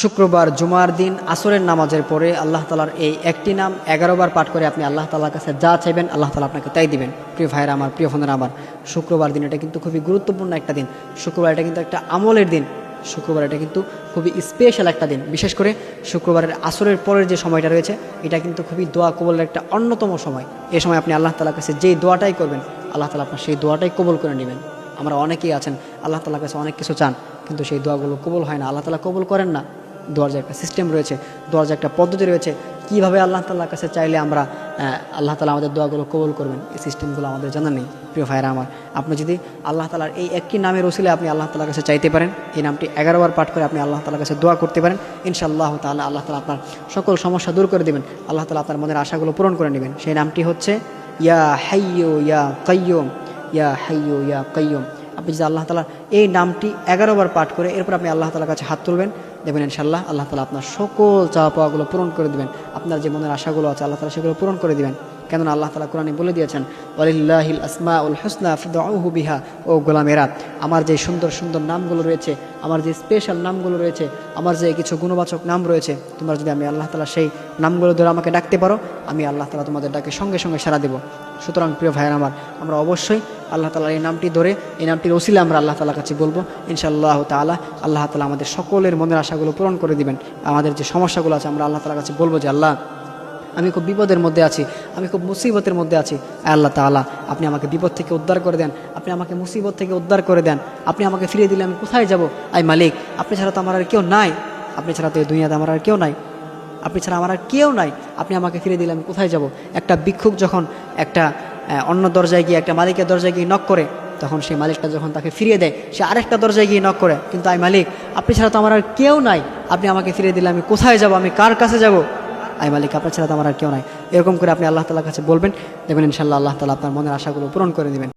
শুক্রবার জুমার দিন আসরের নামাজের পরে আল্লাহ তাআলার এই একটি নাম 11 বার পাঠ করে আপনি আল্লাহ তাআলার কাছে যা চাইবেন আল্লাহ তাআলা আপনাকে তাই দিবেন। প্রিয় ভাইরা আমার, প্রিয় ফোনেরা আমার, শুক্রবার দিন এটা কিন্তু খুবই গুরুত্বপূর্ণ একটা দিন। শুক্রবার এটা কিন্তু একটা আমলের দিন। শুক্রবার এটা কিন্তু খুবই স্পেশাল একটা দিন। বিশেষ করে শুক্রবারের আসরের পরের যে সময়টা রয়েছে এটা কিন্তু খুবই দোয়া কবুলের একটা অন্যতম সময়। এই সময় আপনি আল্লাহ তাআলার কাছে যেই দোয়াটাই করবেন আল্লাহ তাআলা আপনার সেই দোয়াটাই কবুল করে নেবেন। আমরা অনেকেই আছেন আল্লাহ তাআলার কাছে অনেক কিছু চান, কিন্তু সেই দোয়াগুলো কবুল হয় না, আল্লাহ তাআলা কবুল করেন না। দোয়ার যে একটা সিস্টেম রয়েছে, দোয়ার যে একটা পদ্ধতি রয়েছে, কীভাবে আল্লাহ তাআলার কাছে চাইলে আমরা আল্লাহ তাআলা আমাদের দোয়াগুলো কবুল করবেন, এই সিস্টেমগুলো আমাদের জানা নেই। প্রিয় ভাইরা আমার, আপনি যদি আল্লাহ তাআলার এই একটি নামের ওসিলায় আপনি আল্লাহ তাআলার কাছে চাইতে পারেন, এই নামটি 11 বার পাঠ করে আপনি আল্লাহ তাআলার কাছে দোয়া করতে পারেন, ইনশাআল্লাহ তাআলা আল্লাহ তাআলা আপনার সকল সমস্যা দূর করে দেবেন। আল্লাহ তাআলা আপনার মনের আশাগুলো পূরণ করে নেবেন। সেই নামটি হচ্ছে ইয়া হাইয়্যু ইয়া কাইয়্যুম, ইয়া হাইয়্যু ইয়া কাইয়্যুম। আপনি যদি আল্লাহ তাআলার এই নামটি 11 বার পাঠ করে এরপর আপনি আল্লাহ তাআলার কাছে হাত তুলবেন, দেখবেন ইনশাআল্লাহ আল্লাহ তাআলা আপনার সকল চাওয়া পাওয়াগুলো পূরণ করে দিবেন। আপনার যে মনের আশাগুলো আছে আল্লাহ তাআলা সেগুলো পূরণ করে দিবেন। কেননা আল্লাহ তাআলা কোরআনে বলে দিয়েছেন, ওয়ালিল্লাহিল আসমাউল হুসনা ফাদউহু বিহা। ও গোলামেরা, আমার যে সুন্দর সুন্দর নামগুলো রয়েছে, আমার যে স্পেশাল নামগুলো রয়েছে, আমার যে কিছু গুণবাচক নাম রয়েছে, তোমরা যদি আমি আল্লাহ তাআলা সেই নামগুলো ধরে আমাকে ডাকতে পারো, আমি আল্লাহ তাআলা তোমাদের ডাকে সঙ্গে সঙ্গে সাড়া দেব। সুতরাং প্রিয় ভাইয়েরা আমার, আমরা অবশ্যই আল্লাহ তাআলার এই নামটি ধরে, এই নামটির ওসিলায় আমরা আল্লাহ তাআলার কাছে বলবো, ইনশাআল্লাহ তাআলা আল্লাহ তাআলা আমাদের সকলের মনের আশাগুলো পূরণ করে দিবেন। আমাদের যে সমস্যাগুলো আছে আমরা আল্লাহ তাআলার কাছে বলবো যে আল্লাহ, আমি খুব বিপদের মধ্যে আছি, আমি খুব মুসিবতের মধ্যে আছি, আল্লাহ তাআলা আপনি আমাকে বিপদ থেকে উদ্ধার করে দেন, আপনি আমাকে মুসিবত থেকে উদ্ধার করে দেন, আপনি আমাকে ফিরিয়ে দিলে আমি কোথায় যাব? আই মালিক, আপনি ছাড়া তো আমার আর কেউ নাই, আপনি ছাড়া তো এই দুনিয়াতে আমার আর কেউ নাই, আপনি ছাড়া আমার আর কেউ নাই, আপনি আমাকে ফিরিয়ে দিলে আমি কোথায় যাব? একটা ভিক্ষুক যখন একটা অন্য দরজায় গিয়ে একটা মালিকের দরজায় গিয়ে নক করে, তখন সেই মালিকটা যখন তাকে ফিরিয়ে দেয় সে আরেকটা দরজায় গিয়ে নক করে, কিন্তু আই মালিক, আপনি ছাড়া তো আমার আর কেউ নাই, আপনি আমাকে ফিরিয়ে দিলে আমি কোথায় যাব? আমি কার কাছে যাব? আই মালিক, আপনার ছাড়া তো আমার আর কেউ নাই। এরকম করে আপনি আল্লাহ তাআলার কাছে বলবেন, দেখবেন ইনশাআল্লাহ আল্লাহ তাআলা আপনার মনের আশাগুলো পূরণ করে দেবেন।